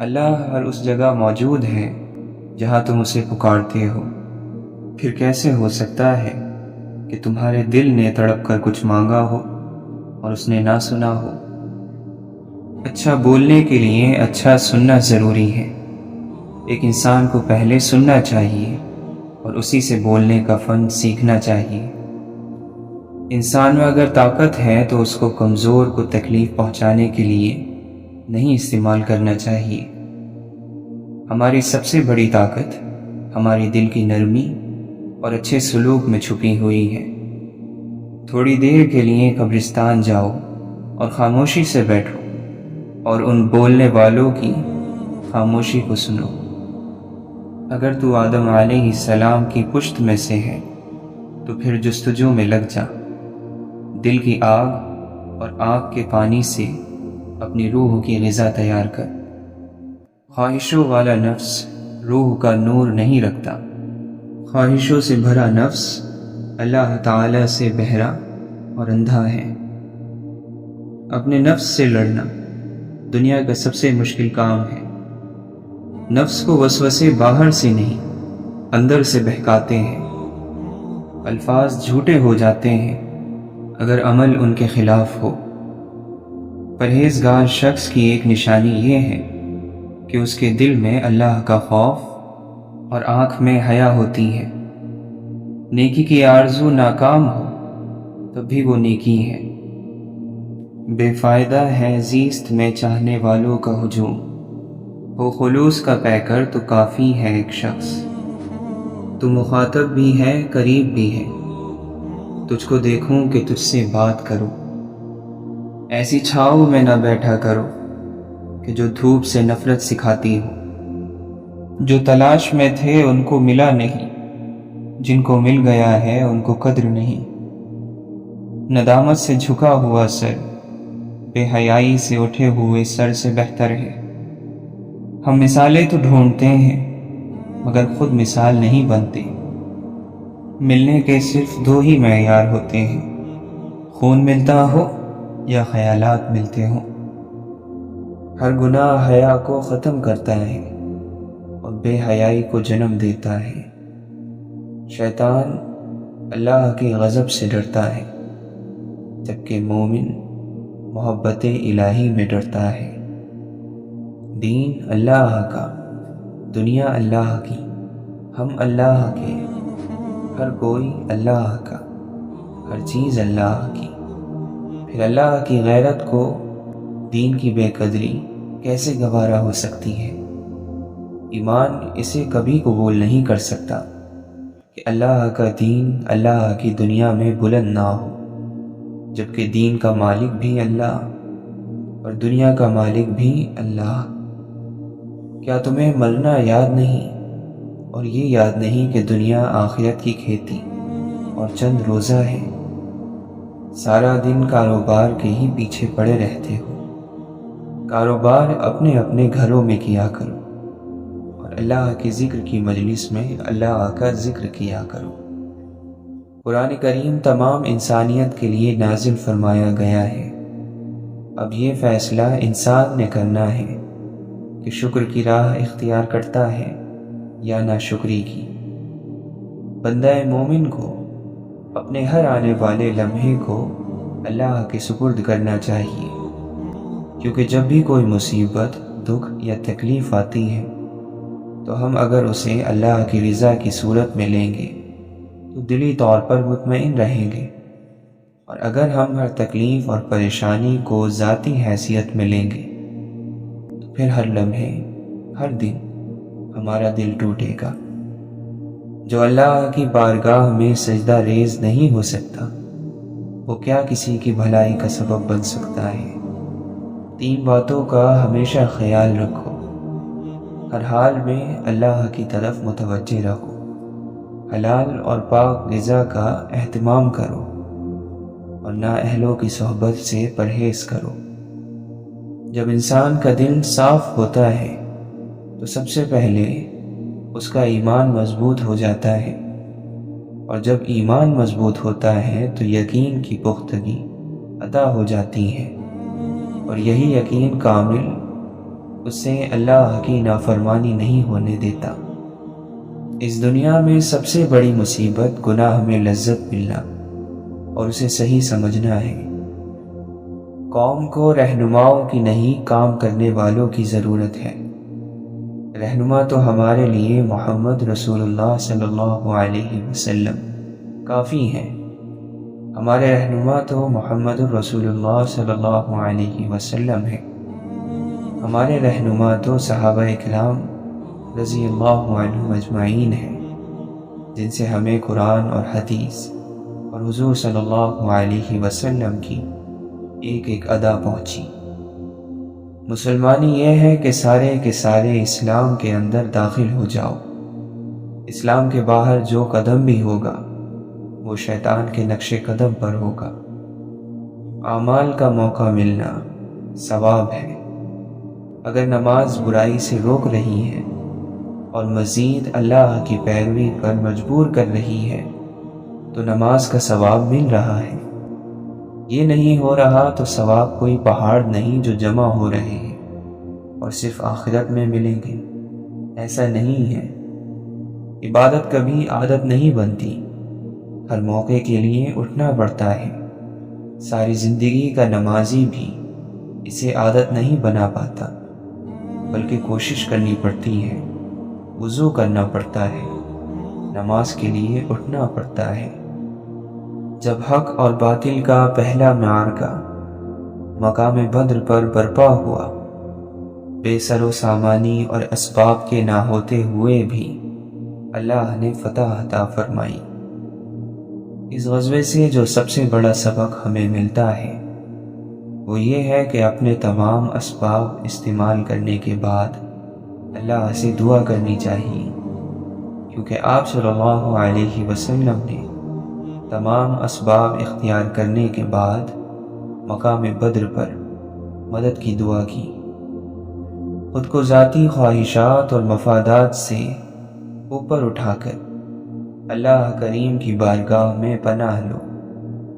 اللہ ہر اس جگہ موجود ہے جہاں تم اسے پکارتے ہو۔ پھر کیسے ہو سکتا ہے کہ تمہارے دل نے تڑپ کر کچھ مانگا ہو اور اس نے نہ سنا ہو؟ اچھا بولنے کے لیے اچھا سننا ضروری ہے۔ ایک انسان کو پہلے سننا چاہیے اور اسی سے بولنے کا فن سیکھنا چاہیے۔ انسان میں اگر طاقت ہے تو اس کو کمزور کو تکلیف پہنچانے کے لیے نہیں استعمال کرنا چاہیے۔ ہماری سب سے بڑی طاقت ہماری دل کی نرمی اور اچھے سلوک میں چھپی ہوئی ہے۔ تھوڑی دیر کے لیے قبرستان جاؤ اور خاموشی سے بیٹھو اور ان بولنے والوں کی خاموشی کو سنو۔ اگر تو آدم علیہ السلام کی پشت میں سے ہے تو پھر جستجو میں لگ جا۔ دل کی آگ اور آنکھ کے پانی سے اپنی روح کی غذا تیار کر۔ خواہشوں والا نفس روح کا نور نہیں رکھتا۔ خواہشوں سے بھرا نفس اللہ تعالی سے بہرا اور اندھا ہے۔ اپنے نفس سے لڑنا دنیا کا سب سے مشکل کام ہے۔ نفس کو وسوسے باہر سے نہیں اندر سے بہکاتے ہیں۔ الفاظ جھوٹے ہو جاتے ہیں اگر عمل ان کے خلاف ہو۔ پرہیزگار شخص کی ایک نشانی یہ ہے کہ اس کے دل میں اللہ کا خوف اور آنکھ میں حیا ہوتی ہے۔ نیکی کی آرزو ناکام ہو تب بھی وہ نیکی ہے۔ بے فائدہ ہے زیست میں چاہنے والوں کا ہجوم، وہ خلوص کا پیکر تو کافی ہے ایک شخص۔ تو مخاطب بھی ہے قریب بھی ہے، تجھ کو دیکھوں کہ تجھ سے بات کروں۔ ایسی چھاؤں میں نہ بیٹھا کرو کہ جو دھوپ سے نفرت سکھاتی ہو۔ جو تلاش میں تھے ان کو ملا نہیں، جن کو مل گیا ہے ان کو قدر نہیں۔ ندامت سے جھکا ہوا سر بے حیائی سے اٹھے ہوئے سر سے بہتر ہے۔ ہم مثالیں تو ڈھونڈتے ہیں مگر خود مثال نہیں بنتے۔ ملنے کے صرف دو ہی معیار ہوتے ہیں، خون ملتا ہو یا خیالات ملتے ہوں۔ ہر گناہ حیا کو ختم کرتا ہے اور بے حیائی کو جنم دیتا ہے۔ شیطان اللہ کی غضب سے ڈرتا ہے جبکہ مومن محبت الہی میں ڈرتا ہے۔ دین اللہ کا، دنیا اللہ کی، ہم اللہ کے، ہر کوئی اللہ کا، ہر چیز اللہ کی۔ پھر اللہ کی غیرت کو دین کی بے قدری کیسے گوارا ہو سکتی ہے؟ ایمان اسے کبھی قبول نہیں کر سکتا کہ اللہ کا دین اللہ کی دنیا میں بلند نہ ہو، جبکہ دین کا مالک بھی اللہ اور دنیا کا مالک بھی اللہ۔ کیا تمہیں مرنا یاد نہیں اور یہ یاد نہیں کہ دنیا آخرت کی کھیتی اور چند روزہ ہے؟ سارا دن کاروبار کے ہی پیچھے پڑے رہتے ہو۔ کاروبار اپنے اپنے گھروں میں کیا کرو اور اللہ کی ذکر کی مجلس میں اللہ کا ذکر کیا کرو۔ قرآن کریم تمام انسانیت کے لیے نازل فرمایا گیا ہے۔ اب یہ فیصلہ انسان نے کرنا ہے کہ شکر کی راہ اختیار کرتا ہے یا ناشکری کی۔ بندہ مومن کو اپنے ہر آنے والے لمحے کو اللہ کے سپرد کرنا چاہیے، کیونکہ جب بھی کوئی مصیبت، دکھ یا تکلیف آتی ہے تو ہم اگر اسے اللہ کی رضا کی صورت میں لیں گے تو دلی طور پر مطمئن رہیں گے، اور اگر ہم ہر تکلیف اور پریشانی کو ذاتی حیثیت میں لیں گے تو پھر ہر لمحے، ہر دن ہمارا دل ٹوٹے گا۔ جو اللہ کی بارگاہ میں سجدہ ریز نہیں ہو سکتا وہ کیا کسی کی بھلائی کا سبب بن سکتا ہے؟ 3 باتوں کا ہمیشہ خیال رکھو، ہر حال میں اللہ کی طرف متوجہ رہو، حلال اور پاک غذا کا اہتمام کرو اور نااہلوں کی صحبت سے پرہیز کرو۔ جب انسان کا دل صاف ہوتا ہے تو سب سے پہلے اس کا ایمان مضبوط ہو جاتا ہے، اور جب ایمان مضبوط ہوتا ہے تو یقین کی پختگی عطا ہو جاتی ہے۔ اور یہی یقین کامل اسے اللہ کی نافرمانی نہیں ہونے دیتا۔ اس دنیا میں سب سے بڑی مصیبت گناہ میں لذت ملنا اور اسے صحیح سمجھنا ہے۔ قوم کو رہنماؤں کی نہیں، کام کرنے والوں کی ضرورت ہے۔ رہنما تو ہمارے لیے محمد رسول اللہ صلی اللہ علیہ وسلم کافی ہیں۔ ہمارے رہنما تو محمد رسول اللہ صلی اللہ علیہ وسلم ہیں۔ ہمارے رہنما تو صحابہ کرام رضی اللہ عنہم اجمعین ہیں، جن سے ہمیں قرآن اور حدیث اور حضور صلی اللہ علیہ وسلم کی ایک ایک ادا پہنچی۔ مسلمانی یہ ہے کہ سارے کے سارے اسلام کے اندر داخل ہو جاؤ۔ اسلام کے باہر جو قدم بھی ہوگا وہ شیطان کے نقش قدم پر ہوگا۔ اعمال کا موقع ملنا ثواب ہے۔ اگر نماز برائی سے روک رہی ہے اور مزید اللہ کی پیروی پر مجبور کر رہی ہے تو نماز کا ثواب مل رہا ہے۔ یہ نہیں ہو رہا تو ثواب کوئی پہاڑ نہیں جو جمع ہو رہے ہیں اور صرف آخرت میں ملیں گے، ایسا نہیں ہے۔ عبادت کبھی عادت نہیں بنتی، ہر موقع کے لیے اٹھنا پڑتا ہے۔ ساری زندگی کا نمازی بھی اسے عادت نہیں بنا پاتا، بلکہ کوشش کرنی پڑتی ہے، وضو کرنا پڑتا ہے، نماز کے لیے اٹھنا پڑتا ہے۔ جب حق اور باطل کا پہلا معرکہ مقام بدر پر برپا ہوا، بے سر و سامانی اور اسباب کے نہ ہوتے ہوئے بھی اللہ نے فتح عطا فرمائی۔ اس غزوے سے جو سب سے بڑا سبق ہمیں ملتا ہے وہ یہ ہے کہ اپنے تمام اسباب استعمال کرنے کے بعد اللہ سے دعا کرنی چاہیے، کیونکہ آپ صلی اللہ علیہ وسلم نے تمام اسباب اختیار کرنے کے بعد مقام بدر پر مدد کی دعا کی۔ خود کو ذاتی خواہشات اور مفادات سے اوپر اٹھا کر اللہ کریم کی بارگاہ میں پناہ لو،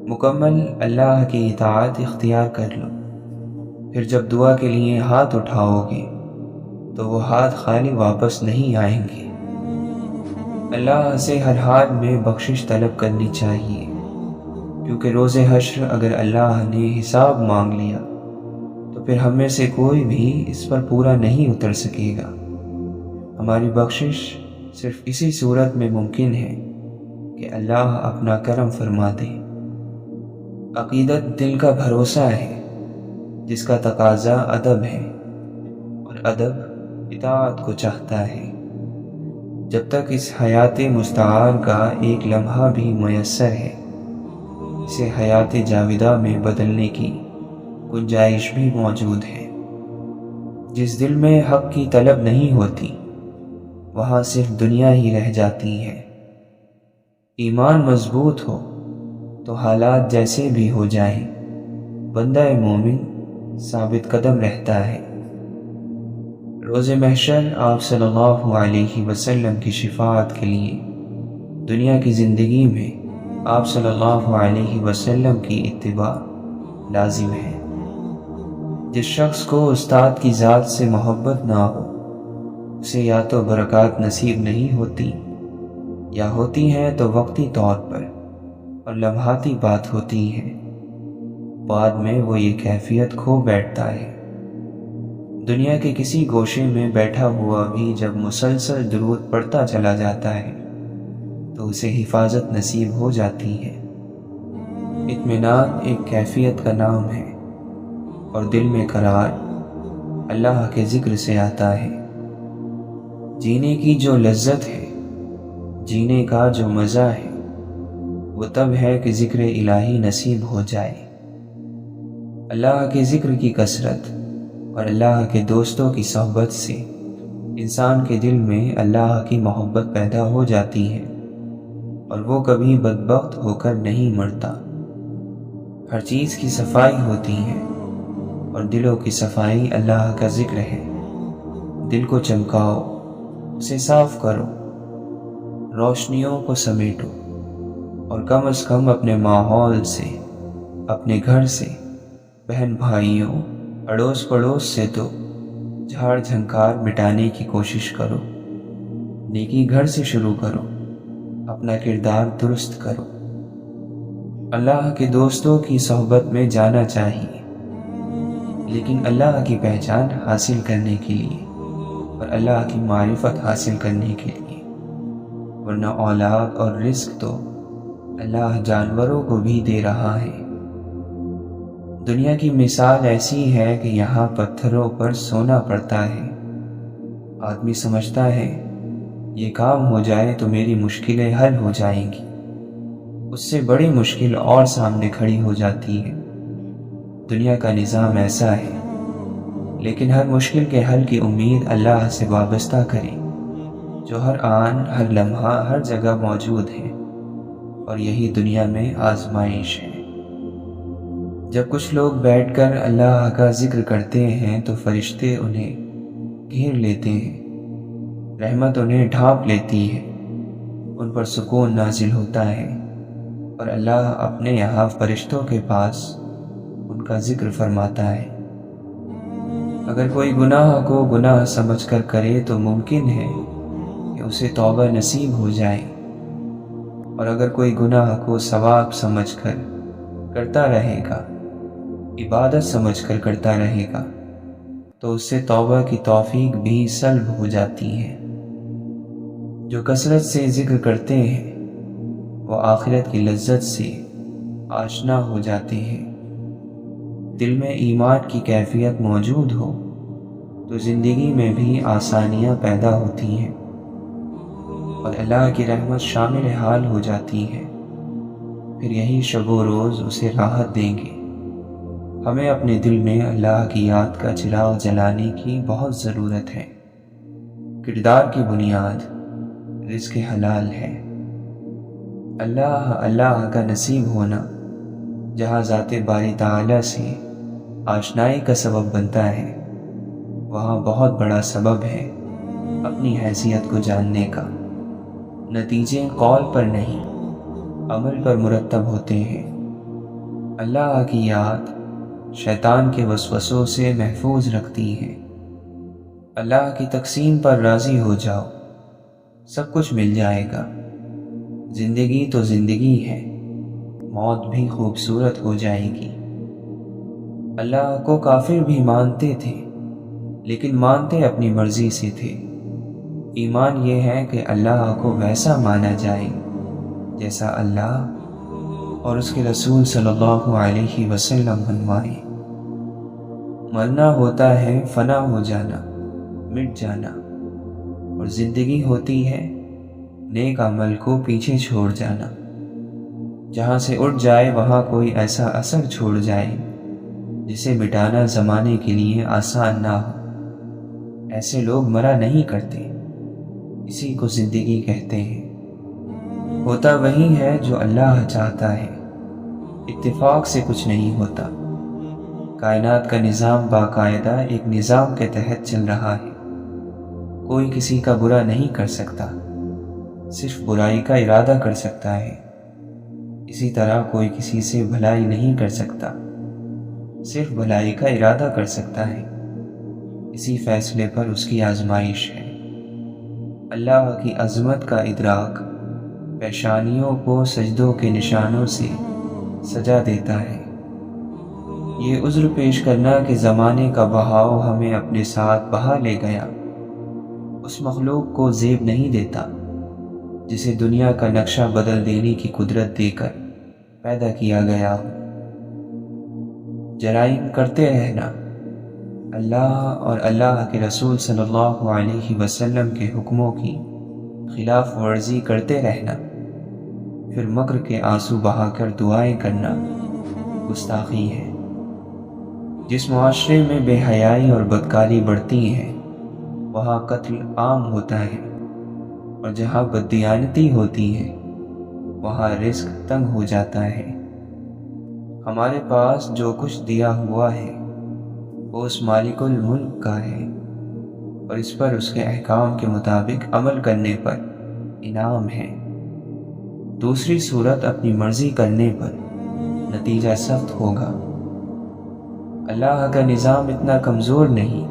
مکمل اللہ کی اطاعت اختیار کر لو۔ پھر جب دعا کے لیے ہاتھ اٹھاؤ گے تو وہ ہاتھ خالی واپس نہیں آئیں گے۔ اللہ سے ہر حال میں بخشش طلب کرنی چاہیے، کیونکہ روز حشر اگر اللہ نے حساب مانگ لیا تو پھر ہم میں سے کوئی بھی اس پر پورا نہیں اتر سکے گا۔ ہماری بخشش صرف اسی صورت میں ممکن ہے کہ اللہ اپنا کرم فرما دے۔ عقیدت دل کا بھروسہ ہے جس کا تقاضا ادب ہے، اور ادب اطاعت کو چاہتا ہے۔ جب تک اس حیات مستعار کا ایک لمحہ بھی میسر ہے، اسے حیات جاودہ میں بدلنے کی گنجائش بھی موجود ہے۔ جس دل میں حق کی طلب نہیں ہوتی وہاں صرف دنیا ہی رہ جاتی ہے۔ ایمان مضبوط ہو تو حالات جیسے بھی ہو جائیں بندہ مومن ثابت قدم رہتا ہے۔ روز محشر آپ صلی اللہ علیہ وسلم کی شفاعت کے لیے دنیا کی زندگی میں آپ صلی اللہ علیہ وسلم کی اتباع لازم ہے۔ جس شخص کو استاد کی ذات سے محبت نہ ہو اسے یا تو برکات نصیب نہیں ہوتی، یا ہوتی ہیں تو وقتی طور پر اور لمحاتی بات ہوتی ہے، بعد میں وہ یہ کیفیت کھو بیٹھتا ہے۔ دنیا کے کسی گوشے میں بیٹھا ہوا بھی جب مسلسل درود پڑھتا چلا جاتا ہے تو اسے حفاظت نصیب ہو جاتی ہے۔ اطمینان ایک کیفیت کا نام ہے، اور دل میں قرار اللہ کے ذکر سے آتا ہے۔ جینے کی جو لذت ہے، جینے کا جو مزہ ہے، وہ تب ہے کہ ذکر الہی نصیب ہو جائے۔ اللہ کے ذکر کی کثرت اور اللہ کے دوستوں کی صحبت سے انسان کے دل میں اللہ کی محبت پیدا ہو جاتی ہے، اور وہ کبھی بدبخت ہو کر نہیں مرتا۔ ہر چیز کی صفائی ہوتی ہے، اور دلوں کی صفائی اللہ کا ذکر ہے۔ دل کو چمکاؤ، اسے صاف کرو، روشنیوں کو سمیٹو، اور کم از کم اپنے ماحول سے، اپنے گھر سے، بہن بھائیوں اڑوس پڑوس سے تو جھاڑ جھنکار مٹانے کی کوشش کرو، نیکی گھر سے شروع کرو، اپنا کردار درست کرو۔ اللہ کے دوستوں کی صحبت میں جانا چاہیے، لیکن اللہ کی پہچان حاصل کرنے کے لیے اور اللہ کی معرفت حاصل کرنے کے لیے، ورنہ اولاد اور رزق تو اللہ جانوروں کو بھی دے رہا ہے۔ دنیا کی مثال ایسی ہے کہ یہاں پتھروں پر سونا پڑتا ہے۔ آدمی سمجھتا ہے یہ کام ہو جائے تو میری مشکلیں حل ہو جائیں گی، اس سے بڑی مشکل اور سامنے کھڑی ہو جاتی ہے۔ دنیا کا نظام ایسا ہے، لیکن ہر مشکل کے حل کی امید اللہ سے وابستہ کریں، جو ہر آن ہر لمحہ ہر جگہ موجود ہے، اور یہی دنیا میں آزمائش ہے۔ جب کچھ لوگ بیٹھ کر اللہ کا ذکر کرتے ہیں تو فرشتے انہیں گھیر لیتے ہیں، رحمت انہیں ڈھانپ لیتی ہے، ان پر سکون نازل ہوتا ہے، اور اللہ اپنے یہاں فرشتوں کے پاس ان کا ذکر فرماتا ہے۔ اگر کوئی گناہ کو گناہ سمجھ کر کرے تو ممکن ہے کہ اسے توبہ نصیب ہو جائے، اور اگر کوئی گناہ کو ثواب سمجھ کر کرتا رہے گا، عبادت سمجھ کر کرتا رہے گا، تو اس سے توبہ کی توفیق بھی سلب ہو جاتی ہے۔ جو کثرت سے ذکر کرتے ہیں وہ آخرت کی لذت سے آشنا ہو جاتے ہیں۔ دل میں ایمان کی کیفیت موجود ہو تو زندگی میں بھی آسانیاں پیدا ہوتی ہیں، اور اللہ کی رحمت شامل حال ہو جاتی ہے۔ پھر یہی شب و روز اسے راحت دیں گے۔ ہمیں اپنے دل میں اللہ کی یاد کا چراغ جلانے کی بہت ضرورت ہے۔ کردار کی بنیاد رزق حلال ہے۔ اللہ کا نصیب ہونا جہاں ذات باری تعالی سے آشنائی کا سبب بنتا ہے، وہاں بہت بڑا سبب ہے اپنی حیثیت کو جاننے کا۔ نتیجے قول پر نہیں، عمل پر مرتب ہوتے ہیں۔ اللہ کی یاد شیطان کے وسوسوں سے محفوظ رکھتی ہے۔ اللہ کی تقسیم پر راضی ہو جاؤ، سب کچھ مل جائے گا۔ زندگی تو زندگی ہے، موت بھی خوبصورت ہو جائے گی۔ اللہ کو کافر بھی مانتے تھے، لیکن مانتے اپنی مرضی سے تھے۔ ایمان یہ ہے کہ اللہ کو ویسا مانا جائے جیسا اللہ اور اس کے رسول صلی اللہ علیہ وسلم منوائے۔ مرنا ہوتا ہے فنا ہو جانا، مٹ جانا، اور زندگی ہوتی ہے نیک عمل کو پیچھے چھوڑ جانا۔ جہاں سے اٹھ جائے وہاں کوئی ایسا اثر چھوڑ جائے جسے مٹانا زمانے کے لیے آسان نہ ہو۔ ایسے لوگ مرا نہیں کرتے، اسی کو زندگی کہتے ہیں۔ ہوتا وہی ہے جو اللہ چاہتا ہے، اتفاق سے کچھ نہیں ہوتا۔ کائنات کا نظام باقاعدہ ایک نظام کے تحت چل رہا ہے۔ کوئی کسی کا برا نہیں کر سکتا، صرف برائی کا ارادہ کر سکتا ہے۔ اسی طرح کوئی کسی سے بھلائی نہیں کر سکتا، صرف بھلائی کا ارادہ کر سکتا ہے۔ اسی فیصلے پر اس کی آزمائش ہے۔ اللہ کی عظمت کا ادراک پیشانیوں کو سجدوں کے نشانوں سے سجا دیتا ہے۔ یہ عذر پیش کرنا کہ زمانے کا بہاؤ ہمیں اپنے ساتھ بہا لے گیا، اس مخلوق کو زیب نہیں دیتا جسے دنیا کا نقشہ بدل دینے کی قدرت دے کر پیدا کیا گیا ہو۔ جرائم کرتے رہنا، اللہ اور اللہ کے رسول صلی اللہ علیہ وسلم کے حکموں کی خلاف ورزی کرتے رہنا، پھر مکر کے آنسو بہا کر دعائیں کرنا گستاخی ہے۔ جس معاشرے میں بے حیائی اور بدکاری بڑھتی ہے وہاں قتل عام ہوتا ہے، اور جہاں بددیانتی ہوتی ہے وہاں رزق تنگ ہو جاتا ہے۔ ہمارے پاس جو کچھ دیا ہوا ہے وہ اس مالک الملک کا ہے، اور اس پر اس کے احکام کے مطابق عمل کرنے پر انعام ہے۔ دوسری صورت اپنی مرضی کرنے پر نتیجہ سخت ہوگا۔ اللہ کا نظام اتنا کمزور نہیں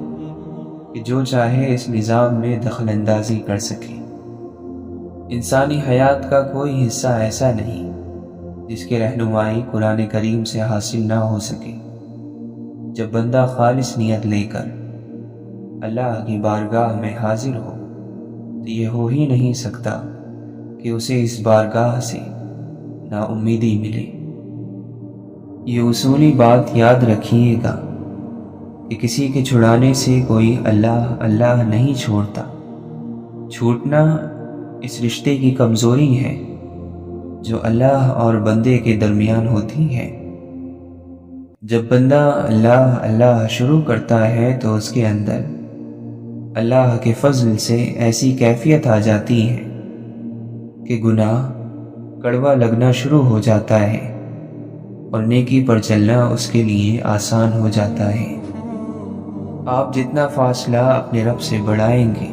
کہ جو چاہے اس نظام میں دخل اندازی کر سکے۔ انسانی حیات کا کوئی حصہ ایسا نہیں جس کی رہنمائی قرآن کریم سے حاصل نہ ہو سکے۔ جب بندہ خالص نیت لے کر اللہ کی بارگاہ میں حاضر ہو تو یہ ہو ہی نہیں سکتا کہ اسے اس بارگاہ سے نا امیدی ملے۔ یہ اصولی بات یاد رکھیے گا کہ کسی کے چھڑانے سے کوئی اللہ اللہ نہیں چھوڑتا۔ چھوٹنا اس رشتے کی کمزوری ہے جو اللہ اور بندے کے درمیان ہوتی ہے۔ جب بندہ اللہ اللہ شروع کرتا ہے تو اس کے اندر اللہ کے فضل سے ایسی کیفیت آ جاتی ہے کہ گناہ کڑوا لگنا شروع ہو جاتا ہے اور نیکی پر چلنا اس کے لیے آسان ہو جاتا ہے۔ آپ جتنا فاصلہ اپنے رب سے بڑھائیں گے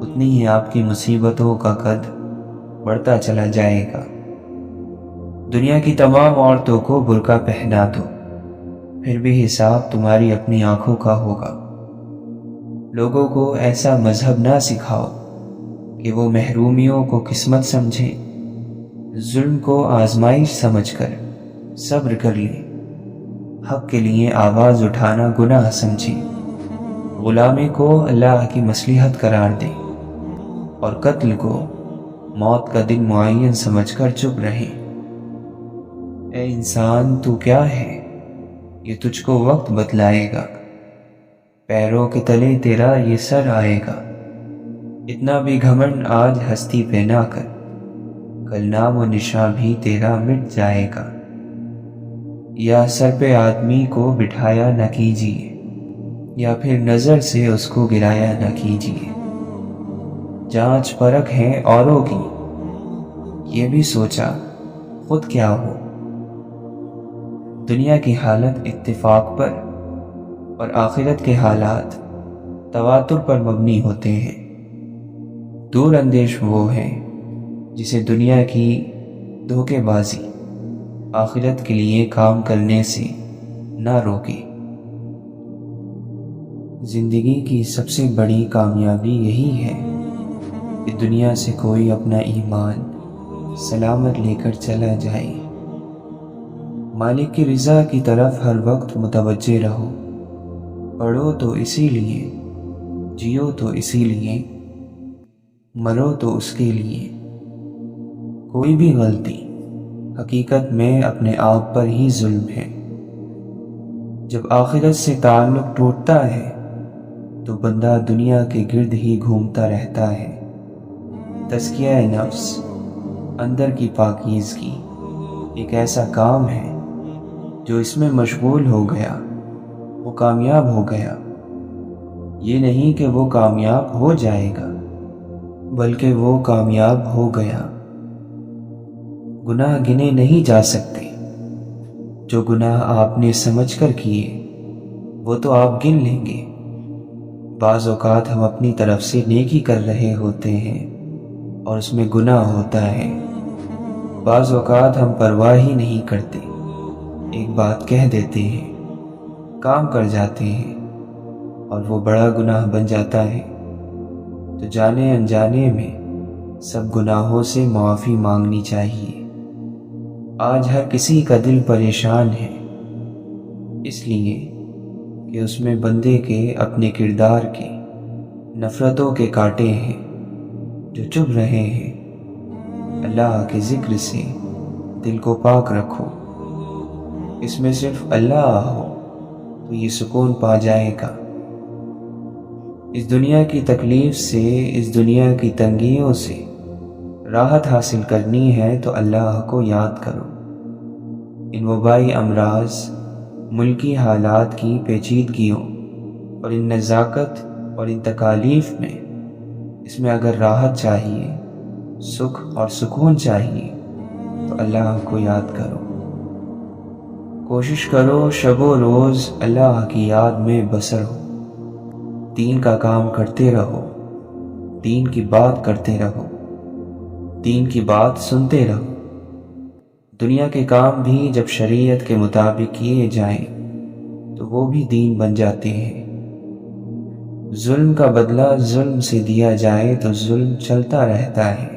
اتنی ہی آپ کی مصیبتوں کا قد بڑھتا چلا جائے گا۔ دنیا کی تمام عورتوں کو برقع پہنا دو، پھر بھی حساب تمہاری اپنی آنکھوں کا ہوگا۔ لوگوں کو ایسا مذہب نہ سکھاؤ کہ وہ محرومیوں کو قسمت سمجھیں، ظلم کو آزمائش سمجھ کر صبر کر لیں، حق کے لیے آواز اٹھانا گناہ سمجھیں، غلامی کو اللہ کی مصلحت قرار دیں اور قتل کو موت کا دن معین سمجھ کر چپ رہیں۔ اے انسان، تو کیا ہے یہ تجھ کو وقت بتلائے گا، پیروں کے تلے تیرا یہ سر آئے گا۔ اتنا بھی گھمنڈ آج ہستی پہ نہ کر، کل نام و نشاں بھی تیرا مٹ جائے گا۔ یا سر پہ آدمی کو بٹھایا نہ کیجیے، یا پھر نظر سے اس کو گرایا نہ کیجیے۔ جانچ پرکھ ہے اوروں کی، یہ بھی سوچا خود کیا ہو۔ دنیا کی حالت اتفاق پر اور آخرت کے حالات تواتر پر مبنی ہوتے ہیں۔ دور اندیش وہ ہے جسے دنیا کی دھوکے بازی آخرت کے لیے کام کرنے سے نہ روکے۔ زندگی کی سب سے بڑی کامیابی یہی ہے کہ دنیا سے کوئی اپنا ایمان سلامت لے کر چلا جائے۔ مالک کی رضا کی طرف ہر وقت متوجہ رہو، پڑھو تو اسی لیے، جیو تو اسی لیے، مرو تو اس کے لیے۔ کوئی بھی غلطی حقیقت میں اپنے آپ پر ہی ظلم ہے۔ جب آخرت سے تعلق ٹوٹتا ہے تو بندہ دنیا کے گرد ہی گھومتا رہتا ہے۔ تزکیہ نفس، اندر کی پاکیزگی، ایک ایسا کام ہے جو اس میں مشغول ہو گیا وہ کامیاب ہو گیا۔ یہ نہیں کہ وہ کامیاب ہو جائے گا، بلکہ وہ کامیاب ہو گیا۔ گناہ گنے نہیں جا سکتے، جو گناہ آپ نے سمجھ کر کیے وہ تو آپ گن لیں گے۔ بعض اوقات ہم اپنی طرف سے نیکی کر رہے ہوتے ہیں اور اس میں گناہ ہوتا ہے۔ بعض اوقات ہم پرواہ ہی نہیں کرتے، ایک بات کہہ دیتے ہیں، کام کر جاتے ہیں اور وہ بڑا گناہ بن جاتا ہے۔ تو جانے انجانے میں سب گناہوں سے معافی مانگنی چاہیے۔ آج ہر کسی کا دل پریشان ہے، اس لیے کہ اس میں بندے کے اپنے کردار کے نفرتوں کے کانٹے ہیں جو چبھ رہے ہیں۔ اللہ کے ذکر سے دل کو پاک رکھو، اس میں صرف اللہ ہو تو یہ سکون پا جائے گا۔ اس دنیا کی تکلیف سے، اس دنیا کی تنگیوں سے راحت حاصل کرنی ہے تو اللہ کو یاد کرو۔ ان وبائی امراض، ملکی حالات کی پیچیدگیوں اور ان نزاکت اور ان تکالیف میں، اس میں اگر راحت چاہیے، سکھ اور سکون چاہیے تو اللہ کو یاد کرو۔ کوشش کرو شب و روز اللہ کی یاد میں بسر ہو، دین کا کام کرتے رہو، دین کی بات کرتے رہو، دین کی بات سنتے رہو۔ دنیا کے کام بھی جب شریعت کے مطابق کیے جائیں تو وہ بھی دین بن جاتے ہیں۔ ظلم کا بدلہ ظلم سے دیا جائے تو ظلم چلتا رہتا ہے،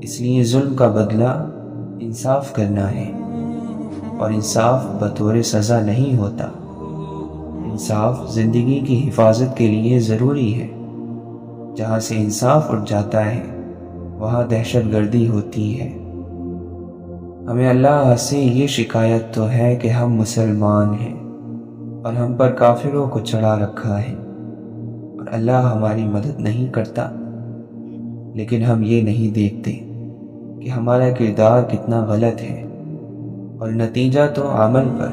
اس لیے ظلم کا بدلہ انصاف کرنا ہے، اور انصاف بطور سزا نہیں ہوتا۔ انصاف زندگی کی حفاظت کے لیے ضروری ہے۔ جہاں سے انصاف اٹھ جاتا ہے وہاں دہشت گردی ہوتی ہے۔ ہمیں اللہ سے یہ شکایت تو ہے کہ ہم مسلمان ہیں اور ہم پر کافروں کو چڑھا رکھا ہے اور اللہ ہماری مدد نہیں کرتا، لیکن ہم یہ نہیں دیکھتے کہ ہمارا کردار کتنا غلط ہے، اور نتیجہ تو عمل پر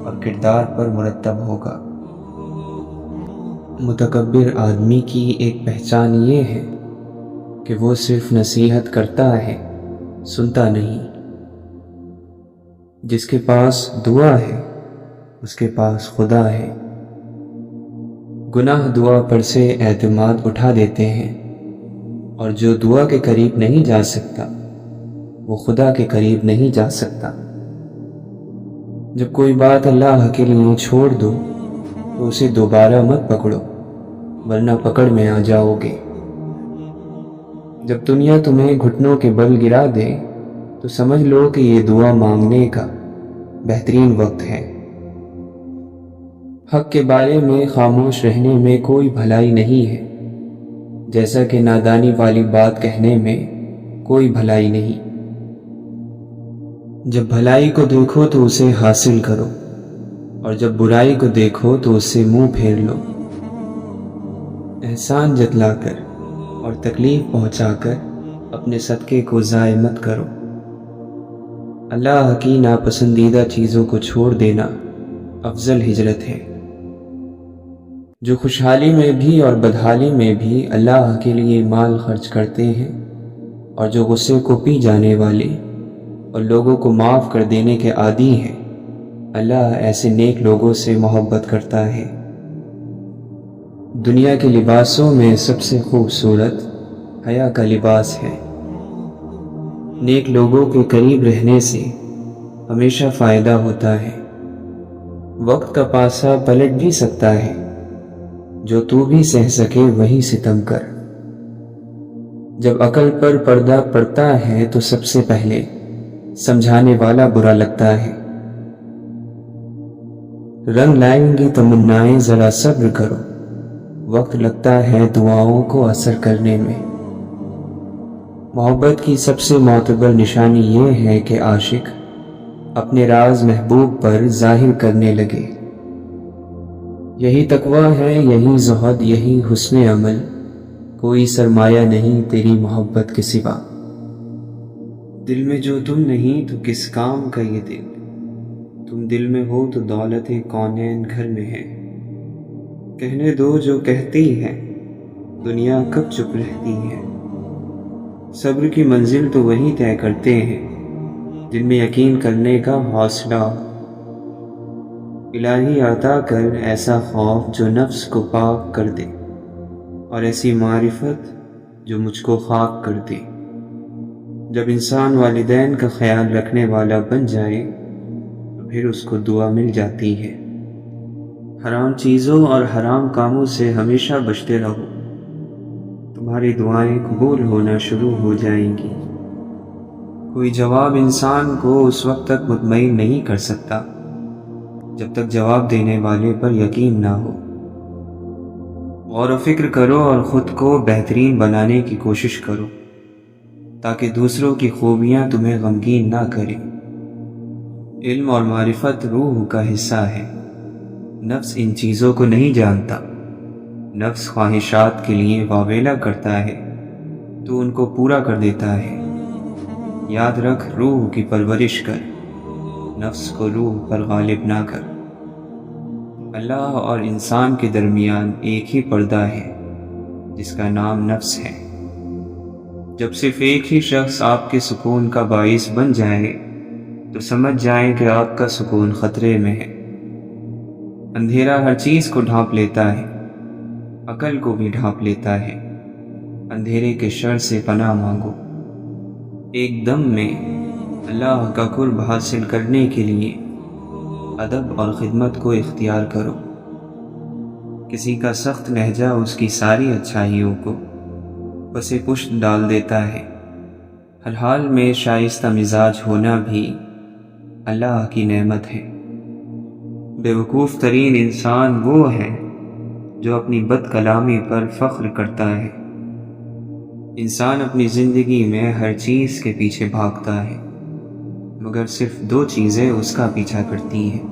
اور کردار پر مرتب ہوگا۔ متکبر آدمی کی ایک پہچان یہ ہے کہ وہ صرف نصیحت کرتا ہے، سنتا نہیں۔ جس کے پاس دعا ہے اس کے پاس خدا ہے۔ گناہ دعا پر سے اعتماد اٹھا دیتے ہیں، اور جو دعا کے قریب نہیں جا سکتا وہ خدا کے قریب نہیں جا سکتا۔ جب کوئی بات اللہ کے لیے چھوڑ دو تو اسے دوبارہ مت پکڑو، ورنہ پکڑ میں آ جاؤ گے۔ جب دنیا تمہیں گھٹنوں کے بل گرا دے تو سمجھ لو کہ یہ دعا مانگنے کا بہترین وقت ہے۔ حق کے بارے میں خاموش رہنے میں کوئی بھلائی نہیں ہے، جیسا کہ نادانی والی بات کہنے میں کوئی بھلائی نہیں۔ جب بھلائی کو دیکھو تو اسے حاصل کرو، اور جب برائی کو دیکھو تو اس سے منہ پھیر لو۔ احسان جتلا کر اور تکلیف پہنچا کر اپنے صدقے کو ضائع مت کرو۔ اللہ کی ناپسندیدہ چیزوں کو چھوڑ دینا افضل ہجرت ہے۔ جو خوشحالی میں بھی اور بدحالی میں بھی اللہ کے لیے مال خرچ کرتے ہیں، اور جو غصے کو پی جانے والے اور لوگوں کو معاف کر دینے کے عادی ہیں، اللہ ایسے نیک لوگوں سے محبت کرتا ہے۔ دنیا کے لباسوں میں سب سے خوبصورت حیا کا لباس ہے۔ نیک لوگوں کے قریب رہنے سے ہمیشہ فائدہ ہوتا ہے۔ وقت کا پاسا پلٹ بھی سکتا ہے، جو تو بھی سہ سکے وہی ستم کر۔ جب عقل پر پردہ پڑتا ہے تو سب سے پہلے سمجھانے والا برا لگتا ہے۔ رنگ لائیں گی تمنائیں، ذرا صبر کرو، وقت لگتا ہے دعاؤں کو اثر کرنے میں۔ محبت کی سب سے معتبر نشانی یہ ہے کہ عاشق اپنے راز محبوب پر ظاہر کرنے لگے۔ یہی تقویٰ ہے، یہی زہد، یہی حسن عمل، کوئی سرمایہ نہیں تیری محبت کے سوا۔ دل میں جو تم نہیں تو کس کام کا یہ دل، تم دل میں ہو تو دولت کونین گھر میں ہے۔ کہنے دو جو کہتی ہے، دنیا کب چپ رہتی ہے۔ صبر کی منزل تو وہی طے کرتے ہیں جن میں یقین کرنے کا حوصلہ ہو۔ الہی عطا کر ایسا خوف جو نفس کو پاک کر دے، اور ایسی معرفت جو مجھ کو خاک کر دے۔ جب انسان والدین کا خیال رکھنے والا بن جائے تو پھر اس کو دعا مل جاتی ہے۔ حرام چیزوں اور حرام کاموں سے ہمیشہ بچتے رہو، تمہاری دعائیں قبول ہونا شروع ہو جائیں گی۔ کوئی جواب انسان کو اس وقت تک مطمئن نہیں کر سکتا جب تک جواب دینے والے پر یقین نہ ہو۔ غور و فکر کرو اور خود کو بہترین بنانے کی کوشش کرو، تاکہ دوسروں کی خوبیاں تمہیں غمگین نہ کریں۔ علم اور معرفت روح کا حصہ ہے، نفس ان چیزوں کو نہیں جانتا۔ نفس خواہشات کے لیے واویلا کرتا ہے تو ان کو پورا کر دیتا ہے۔ یاد رکھ، روح کی پرورش کر، نفس کو روح پر غالب نہ کر۔ اللہ اور انسان کے درمیان ایک ہی پردہ ہے جس کا نام نفس ہے۔ جب صرف ایک ہی شخص آپ کے سکون کا باعث بن جائے تو سمجھ جائیں کہ آپ کا سکون خطرے میں ہے۔ اندھیرا ہر چیز کو ڈھانپ لیتا ہے، عقل کو بھی ڈھانپ لیتا ہے۔ اندھیرے کے شر سے پناہ مانگو۔ ایک دم میں اللہ کا قرب حاصل کرنے کے لیے ادب اور خدمت کو اختیار کرو۔ کسی کا سخت لہجہ اس کی ساری اچھائیوں کو پس پشت ڈال دیتا ہے۔ ہر حال میں شائستہ مزاج ہونا بھی اللہ کی نعمت ہے۔ بیوقوف ترین انسان وہ ہے جو اپنی بد کلامی پر فخر کرتا ہے۔ انسان اپنی زندگی میں ہر چیز کے پیچھے بھاگتا ہے، مگر صرف دو چیزیں اس کا پیچھا کرتی ہیں،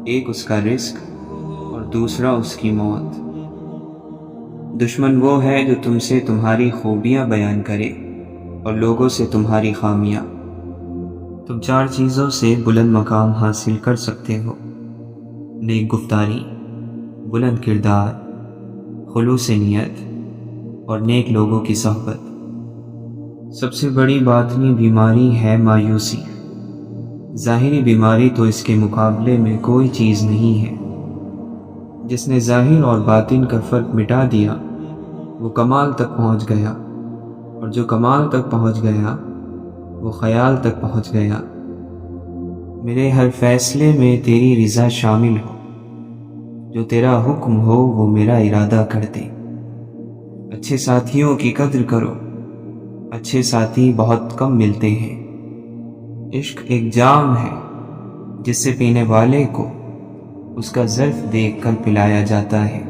ایک اس کا رزق اور دوسرا اس کی موت۔ دشمن وہ ہے جو تم سے تمہاری خوبیاں بیان کرے اور لوگوں سے تمہاری خامیاں۔ تم چار چیزوں سے بلند مقام حاصل کر سکتے ہو: نیک گفتاری، بلند کردار، خلوص نیت اور نیک لوگوں کی صحبت۔ سب سے بڑی باطنی بیماری ہے مایوسی۔ ظاہری بیماری تو اس کے مقابلے میں کوئی چیز نہیں ہے۔ جس نے ظاہر اور باطن کا فرق مٹا دیا وہ کمال تک پہنچ گیا، اور جو کمال تک پہنچ گیا وہ خیال تک پہنچ گیا۔ میرے ہر فیصلے میں تیری رضا شامل ہو، جو تیرا حکم ہو وہ میرا ارادہ کر دے۔ اچھے ساتھیوں کی قدر کرو، اچھے ساتھی بہت کم ملتے ہیں۔ عشق ایک جام ہے جس سے پینے والے کو اس کا ظرف دیکھ کر پلایا جاتا ہے۔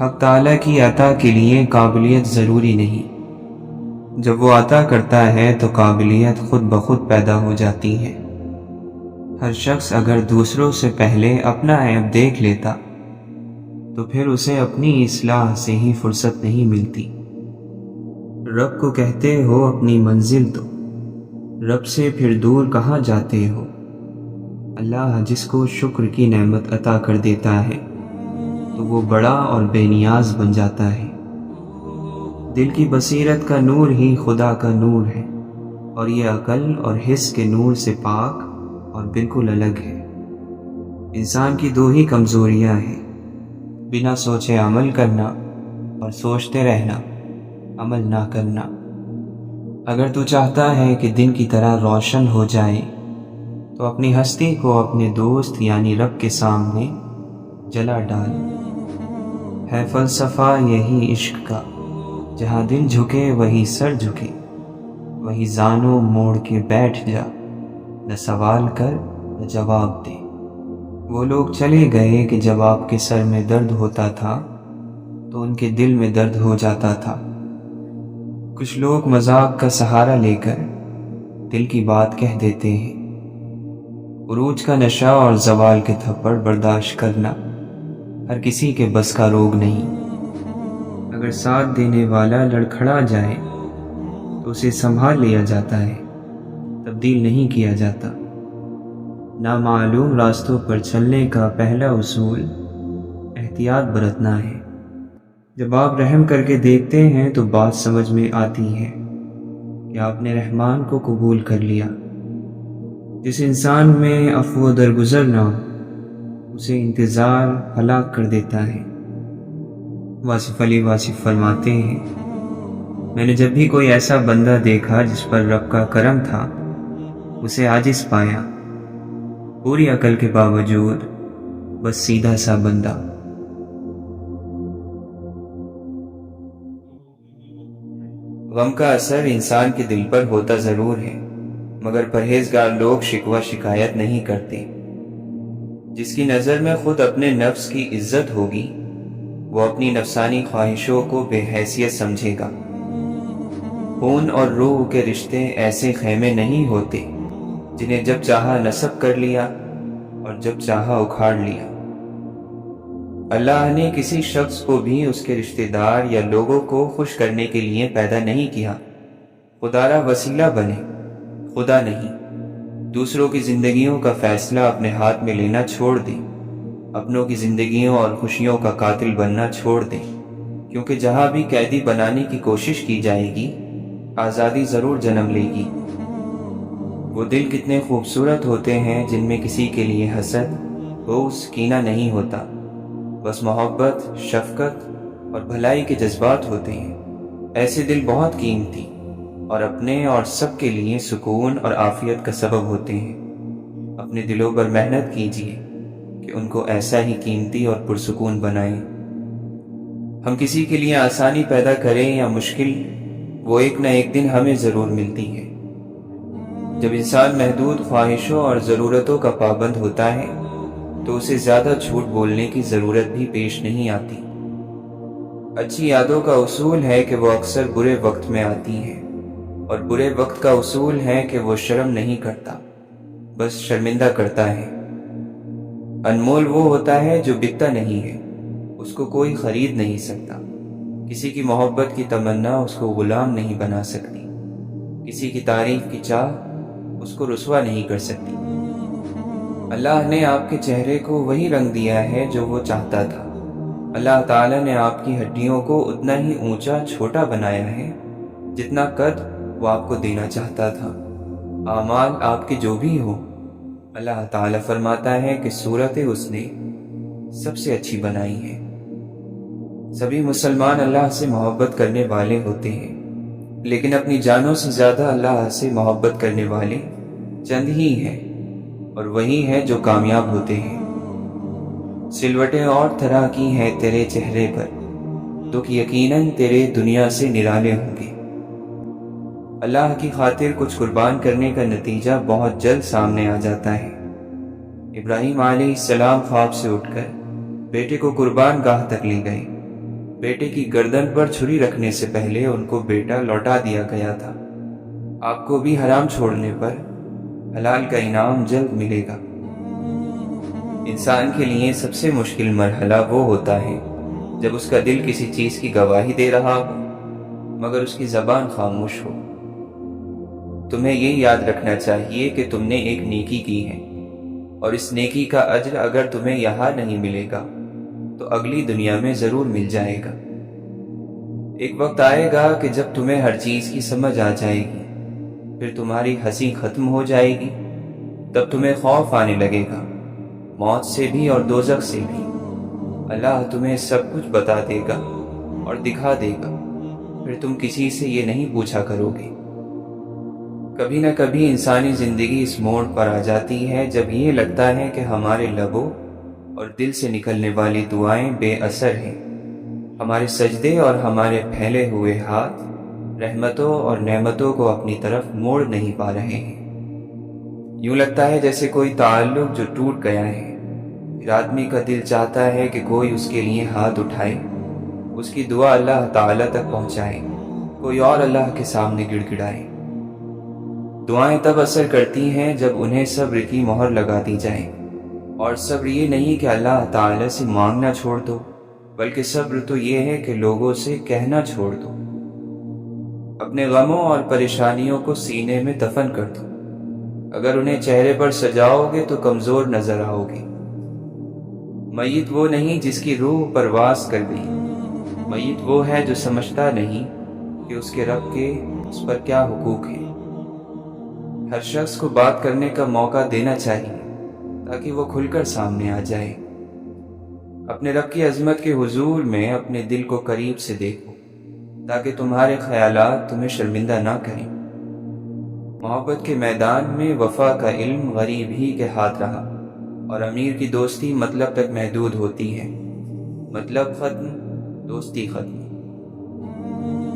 حق تعالیٰ کی عطا کے لیے قابلیت ضروری نہیں، جب وہ عطا کرتا ہے تو قابلیت خود بخود پیدا ہو جاتی ہے۔ ہر شخص اگر دوسروں سے پہلے اپنا عیب دیکھ لیتا تو پھر اسے اپنی اصلاح سے ہی فرصت نہیں ملتی۔ رب کو کہتے ہو اپنی منزل تو رب سے پھر دور کہاں جاتے ہو؟ اللہ جس کو شکر کی نعمت عطا کر دیتا ہے تو وہ بڑا اور بے نیاز بن جاتا ہے۔ دل کی بصیرت کا نور ہی خدا کا نور ہے، اور یہ عقل اور حس کے نور سے پاک اور بالکل الگ ہے۔ انسان کی دو ہی کمزوریاں ہیں: بنا سوچے عمل کرنا اور سوچتے رہنا عمل نہ کرنا۔ اگر تو چاہتا ہے کہ دن کی طرح روشن ہو جائے تو اپنی ہستی کو اپنے دوست یعنی رب کے سامنے جلا ڈال۔ ہے فلسفہ یہی عشق کا، جہاں دل جھکے وہی سر جھکے، وہی زانوں موڑ کے بیٹھ جا، نہ سوال کر نہ جواب دے۔ وہ لوگ چلے گئے کہ جب آپ کے سر میں درد ہوتا تھا تو ان کے دل میں درد ہو جاتا تھا۔ کچھ لوگ مذاق کا سہارا لے کر دل کی بات کہہ دیتے ہیں۔ عروج کا نشہ اور زوال کے تھپڑ برداشت کرنا ہر کسی کے بس کا روگ نہیں۔ اگر ساتھ دینے والا لڑکھڑا جائے تو اسے سنبھال لیا جاتا ہے، تبدیل نہیں کیا جاتا۔ نامعلوم راستوں پر چلنے کا پہلا اصول احتیاط برتنا ہے۔ جب آپ رحم کر کے دیکھتے ہیں تو بات سمجھ میں آتی ہے کہ آپ نے رحمان کو قبول کر لیا۔ جس انسان میں عفو و درگزر نہ ہو اسے انتظار ہلاک کر دیتا ہے۔ واصف علی واصف فرماتے ہیں، میں نے جب بھی کوئی ایسا بندہ دیکھا جس پر رب کا کرم تھا اسے عاجز پایا، پوری عقل کے باوجود بس سیدھا سا بندہ۔ غم کا اثر انسان کے دل پر ہوتا ضرور ہے، مگر پرہیزگار لوگ شکوہ شکایت نہیں کرتے۔ جس کی نظر میں خود اپنے نفس کی عزت ہوگی وہ اپنی نفسانی خواہشوں کو بے حیثیت سمجھے گا۔ خون اور روح کے رشتے ایسے خیمے نہیں ہوتے جنہیں جب چاہا نصب کر لیا اور جب چاہا اکھاڑ لیا۔ اللہ نے کسی شخص کو بھی اس کے رشتہ دار یا لوگوں کو خوش کرنے کے لیے پیدا نہیں کیا۔ خدا را وسیلہ بنے، خدا نہیں۔ دوسروں کی زندگیوں کا فیصلہ اپنے ہاتھ میں لینا چھوڑ دیں، اپنوں کی زندگیوں اور خوشیوں کا قاتل بننا چھوڑ دیں، کیونکہ جہاں بھی قیدی بنانے کی کوشش کی جائے گی آزادی ضرور جنم لے گی۔ وہ دل کتنے خوبصورت ہوتے ہیں جن میں کسی کے لیے حسد، بغض، کینہ نہیں ہوتا، بس محبت، شفقت اور بھلائی کے جذبات ہوتے ہیں۔ ایسے دل بہت قیمتی اور اپنے اور سب کے لیے سکون اور عافیت کا سبب ہوتے ہیں۔ اپنے دلوں پر محنت کیجیے کہ ان کو ایسا ہی قیمتی اور پرسکون بنائیں۔ ہم کسی کے لیے آسانی پیدا کریں یا مشکل، وہ ایک نہ ایک دن ہمیں ضرور ملتی ہے۔ جب انسان محدود خواہشوں اور ضرورتوں کا پابند ہوتا ہے تو اسے زیادہ جھوٹ بولنے کی ضرورت بھی پیش نہیں آتی۔ اچھی یادوں کا اصول ہے کہ وہ اکثر برے وقت میں آتی ہیں، اور برے وقت کا اصول ہے کہ وہ شرم نہیں کرتا، بس شرمندہ کرتا ہے۔ انمول وہ ہوتا ہے جو بکتا نہیں ہے، اس کو کوئی خرید نہیں سکتا۔ کسی کی محبت کی تمنا اس کو غلام نہیں بنا سکتی، کسی کی تعریف کی چاہ اس کو رسوا نہیں کر سکتی۔ اللہ نے آپ کے چہرے کو وہی رنگ دیا ہے جو وہ چاہتا تھا۔ اللہ تعالیٰ نے آپ کی ہڈیوں کو اتنا ہی اونچا چھوٹا بنایا ہے جتنا قد وہ آپ کو دینا چاہتا تھا۔ اعمال آپ کے جو بھی ہو، اللہ تعالیٰ فرماتا ہے کہ صورتیں اس نے سب سے اچھی بنائی ہیں۔ سبھی مسلمان اللہ سے محبت کرنے والے ہوتے ہیں، لیکن اپنی جانوں سے زیادہ اللہ سے محبت کرنے والے چند ہی ہیں، اور وہی ہیں جو کامیاب ہوتے ہیں۔ سلوٹیں اور طرح کی ہیں تیرے چہرے پر، دکھ یقیناً تیرے دنیا سے نرالے ہوں گے۔ اللہ کی خاطر کچھ قربان کرنے کا نتیجہ بہت جلد سامنے آ جاتا ہے۔ ابراہیم علیہ السلام خواب سے اٹھ کر بیٹے کو قربان گاہ تک لے گئے۔ بیٹے کی گردن پر چھری رکھنے سے پہلے ان کو بیٹا لوٹا دیا گیا تھا۔ آپ کو بھی حرام چھوڑنے پر حلال کا انعام جلد ملے گا۔ انسان کے لیے سب سے مشکل مرحلہ وہ ہوتا ہے جب اس کا دل کسی چیز کی گواہی دے رہا ہو مگر اس کی زبان خاموش ہو۔ تمہیں یہ یاد رکھنا چاہیے کہ تم نے ایک نیکی کی ہے، اور اس نیکی کا اجر اگر تمہیں یہاں نہیں ملے گا تو اگلی دنیا میں ضرور مل جائے گا۔ ایک وقت آئے گا کہ جب تمہیں ہر چیز کی سمجھ آ جائے گی، پھر تمہاری ہنسی ختم ہو جائے گی، تب تمہیں خوف آنے لگے گا، موت سے بھی اور دوزخ سے بھی۔ اللہ تمہیں سب کچھ بتا دے گا اور دکھا دے گا، پھر تم کسی سے یہ نہیں پوچھا کرو گے۔ کبھی نہ کبھی انسانی زندگی اس موڑ پر آ جاتی ہے جب یہ لگتا ہے کہ ہمارے لبوں اور دل سے نکلنے والی دعائیں بے اثر ہیں، ہمارے سجدے اور ہمارے پھیلے ہوئے ہاتھ رحمتوں اور نعمتوں کو اپنی طرف موڑ نہیں پا رہے ہیں۔ یوں لگتا ہے جیسے کوئی تعلق جو ٹوٹ گیا ہے۔ پھر آدمی کا دل چاہتا ہے کہ کوئی اس کے لیے ہاتھ اٹھائے، اس کی دعا اللہ تعالیٰ تک پہنچائے، کوئی اور اللہ کے سامنے گڑ گڑائے۔ دعائیں تب اثر کرتی ہیں جب انہیں صبر کی مہر لگا دی جائے، اور صبر یہ نہیں کہ اللہ تعالیٰ سے مانگنا چھوڑ دو، بلکہ صبر تو یہ ہے کہ لوگوں سے کہنا چھوڑ دو۔ اپنے غموں اور پریشانیوں کو سینے میں دفن کر دو۔ اگر انہیں چہرے پر سجاؤ گے تو کمزور نظر آؤ گے۔ میت وہ نہیں جس کی روح پرواز کر گئی، میت وہ ہے جو سمجھتا نہیں کہ اس کے رب کے اس پر کیا حقوق ہیں۔ ہر شخص کو بات کرنے کا موقع دینا چاہیے تاکہ وہ کھل کر سامنے آ جائے۔ اپنے رب کی عظمت کے حضور میں اپنے دل کو قریب سے دیکھو تاکہ تمہارے خیالات تمہیں شرمندہ نہ کریں۔ محبت کے میدان میں وفا کا علم غریب ہی کے ہاتھ رہا، اور امیر کی دوستی مطلب تک محدود ہوتی ہے، مطلب ختم، دوستی ختم۔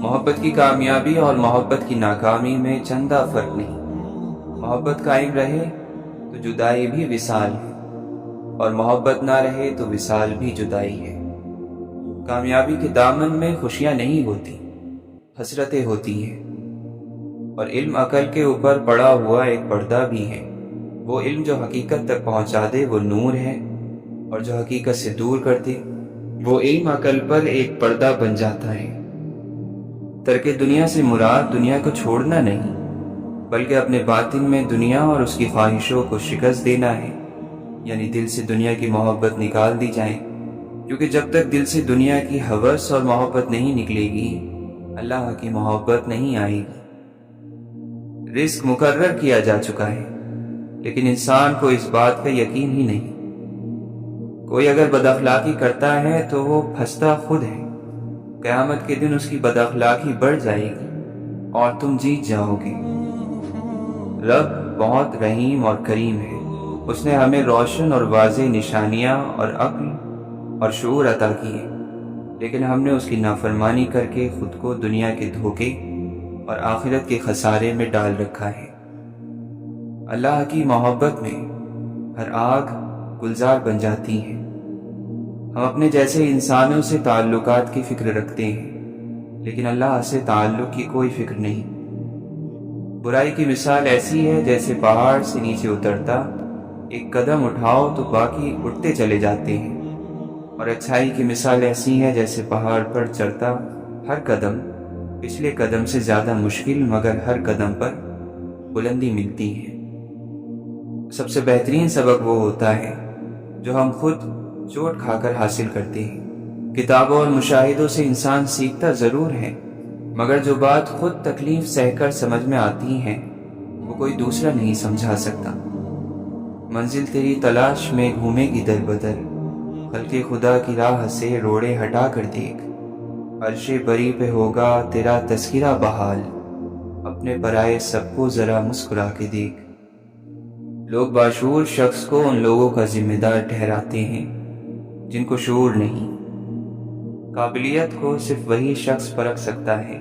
محبت کی کامیابی اور محبت کی ناکامی میں چندہ فرق نہیں۔ محبت قائم رہے تو جدائی بھی وصال ہے، اور محبت نہ رہے تو وصال بھی جدائی ہے۔ کامیابی کے دامن میں خوشیاں نہیں ہوتی، حسرتیں ہوتی ہیں، اور علم عقل کے اوپر پڑا ہوا ایک پردہ بھی ہے۔ وہ علم جو حقیقت تک پہنچا دے وہ نور ہے، اور جو حقیقت سے دور کر دے وہ علم عقل پر ایک پردہ بن جاتا ہے۔ ترک دنیا سے مراد دنیا کو چھوڑنا نہیں، بلکہ اپنے باطن میں دنیا اور اس کی خواہشوں کو شکست دینا ہے، یعنی دل سے دنیا کی محبت نکال دی جائے، کیونکہ جب تک دل سے دنیا کی ہوس اور محبت نہیں نکلے گی، اللہ کی محبت نہیں آئے گی۔ رزق مقرر کیا جا چکا ہے، لیکن انسان کو اس بات کا یقین ہی نہیں۔ کوئی اگر بد اخلاقی کرتا ہے تو وہ پھنستا خود ہے، قیامت کے دن اس کی بد اخلاقی بڑھ جائے گی اور تم جیت جاؤ گے۔ رب بہت رحیم اور کریم ہے، اس نے ہمیں روشن اور واضح نشانیاں اور عقل اور شعور عطا کیے، لیکن ہم نے اس کی نافرمانی کر کے خود کو دنیا کے دھوکے اور آخرت کے خسارے میں ڈال رکھا ہے۔ اللہ کی محبت میں ہر آگ گلزار بن جاتی ہے۔ ہم اپنے جیسے انسانوں سے تعلقات کی فکر رکھتے ہیں، لیکن اللہ سے تعلق کی کوئی فکر نہیں۔ برائی کی مثال ایسی ہے جیسے پہاڑ سے نیچے اترتا ایک قدم اٹھاؤ تو باقی اٹھتے چلے جاتے ہیں، اور اچھائی کی مثال ایسی ہے جیسے پہاڑ پر چڑھتا ہر قدم پچھلے قدم سے زیادہ مشکل، مگر ہر قدم پر بلندی ملتی ہے۔ سب سے بہترین سبق وہ ہوتا ہے جو ہم خود چوٹ کھا کر حاصل کرتے ہیں۔ کتابوں اور مشاہدوں سے انسان سیکھتا ضرور ہے، مگر جو بات خود تکلیف سہ کر سمجھ میں آتی ہے وہ کوئی دوسرا نہیں سمجھا سکتا۔ منزل تیری تلاش میں گھومے گی در بدر، خلق خدا کی راہ سے روڑے ہٹا کر دیکھ، عرش بری پہ ہوگا تیرا تذکرہ بحال، اپنے پرائے سب کو ذرا مسکرا کے دیکھ۔ لوگ باشعور شخص کو ان لوگوں کا ذمہ دار ٹھہراتے ہیں جن کو شعور نہیں۔ قابلیت کو صرف وہی شخص پرکھ سکتا ہے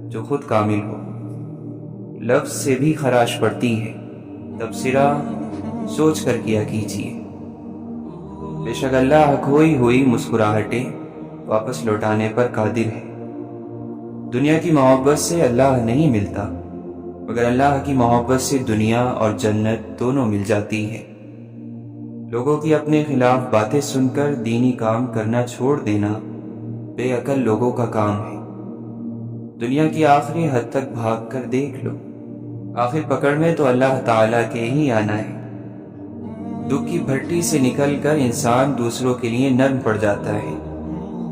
جو خود کامل ہو۔ لفظ سے بھی خراش پڑتی ہے، تبصرہ سوچ کر کیا کیجیے۔ بے شک اللہ کھوئی ہوئی مسکراہٹیں واپس لوٹانے پر قادر ہے۔ دنیا کی محبت سے اللہ نہیں ملتا، مگر اللہ کی محبت سے دنیا اور جنت دونوں مل جاتی ہے۔ لوگوں کی اپنے خلاف باتیں سن کر دینی کام کرنا چھوڑ دینا بے عقل لوگوں کا کام ہے۔ دنیا کی آخری حد تک بھاگ کر دیکھ لو، آخر پکڑ میں تو اللہ تعالیٰ کے ہی آنا ہے۔ دکھ کی بھٹی سے نکل کر انسان دوسروں کے لیے نرم پڑ جاتا ہے،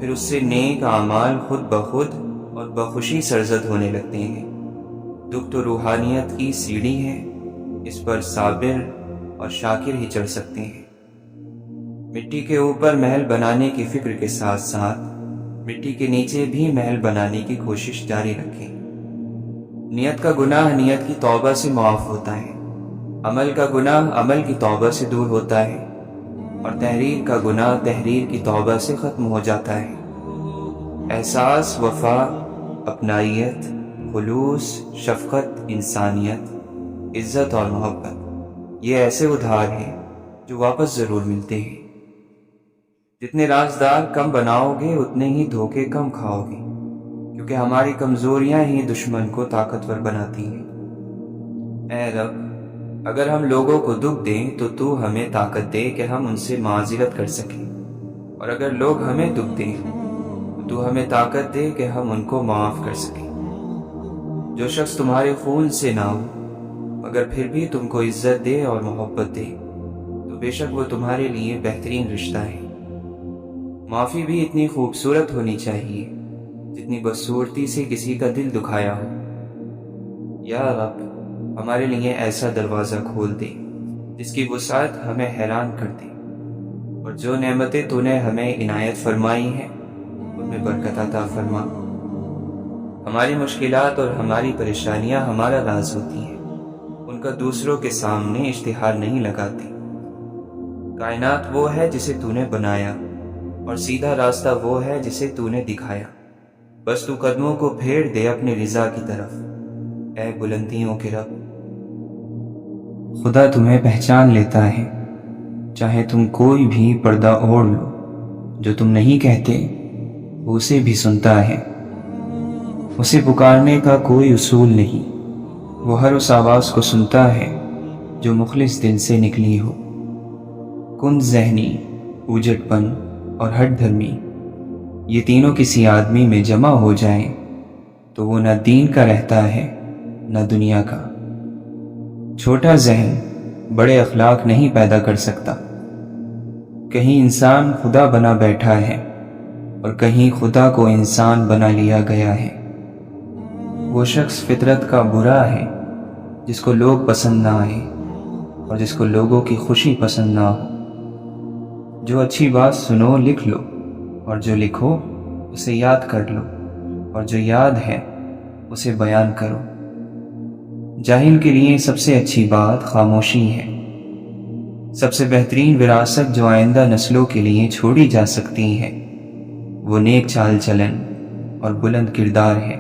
پھر اس سے نیک اعمال خود بخود اور بخوشی سرزد ہونے لگتے ہیں۔ دکھ تو روحانیت کی سیڑھی ہے، اس پر صابر اور شاکر ہی چڑھ سکتے ہیں۔ مٹی کے اوپر محل بنانے کی فکر کے ساتھ ساتھ مٹی کے نیچے بھی محل بنانے کی کوشش جاری رکھیں۔ نیت کا گناہ نیت کی توبہ سے معاف ہوتا ہے، عمل کا گناہ عمل کی توبہ سے دور ہوتا ہے، اور تحریر کا گناہ تحریر کی توبہ سے ختم ہو جاتا ہے۔ احساس، وفا، اپنائیت، خلوص، شفقت، انسانیت، عزت اور محبت، یہ ایسے ادھار ہیں جو واپس ضرور ملتے ہیں۔ جتنے رازدار کم بناؤ گے اتنے ہی دھوکے کم کھاؤ گے، کیونکہ ہماری کمزوریاں ہی دشمن کو طاقتور بناتی ہیں۔ اے رب، اگر ہم لوگوں کو دکھ دیں تو تو ہمیں طاقت دے کہ ہم ان سے معذرت کر سکیں، اور اگر لوگ ہمیں دکھ دیں تو تو ہمیں طاقت دے کہ ہم ان کو معاف کر سکیں۔ جو شخص تمہارے خون سے نہ ہو مگر پھر بھی تم کو عزت دے اور محبت دے تو بے شک وہ تمہارے لیے بہترین رشتہ ہے۔ معافی بھی اتنی خوبصورت ہونی چاہیے جتنی بدصورتی سے کسی کا دل دکھایا ہو۔ یا رب، ہمارے لیے ایسا دروازہ کھول دے جس کی وسعت ہمیں حیران کر دے، اور جو نعمتیں تو نے ہمیں عنایت فرمائی ہیں ان میں برکت عطا فرما۔ ہماری مشکلات اور ہماری پریشانیاں ہمارا راز ہوتی ہیں، ان کا دوسروں کے سامنے اشتہار نہیں لگاتی۔ کائنات وہ ہے جسے تو نے بنایا، اور سیدھا راستہ وہ ہے جسے تو نے دکھایا۔ بس تو قدموں کو پھیر دے اپنی رضا کی طرف، اے بلندیوں کے رب۔ خدا تمہیں پہچان لیتا ہے، چاہے تم کوئی بھی پردہ اوڑھ لو، جو تم نہیں کہتے وہ اسے بھی سنتا ہے۔ اسے پکارنے کا کوئی اصول نہیں، وہ ہر اس آواز کو سنتا ہے جو مخلص دل سے نکلی ہو۔ کن ذہنی، اوجٹ پن اور ہٹ دھرمی، یہ تینوں کسی آدمی میں جمع ہو جائیں تو وہ نہ دین کا رہتا ہے نہ دنیا کا۔ چھوٹا ذہن بڑے اخلاق نہیں پیدا کر سکتا۔ کہیں انسان خدا بنا بیٹھا ہے اور کہیں خدا کو انسان بنا لیا گیا ہے۔ وہ شخص فطرت کا برا ہے جس کو لوگ پسند نہ آئے اور جس کو لوگوں کی خوشی پسند نہ ہو۔ جو اچھی بات سنو لکھ لو، اور جو لکھو اسے یاد کر لو، اور جو یاد ہے اسے بیان کرو۔ جاہل کے لیے سب سے اچھی بات خاموشی ہے، سب سے بہترین وراثت جو آئندہ نسلوں کے لیے چھوڑی جا سکتی ہے وہ نیک چال چلن اور بلند کردار ہے۔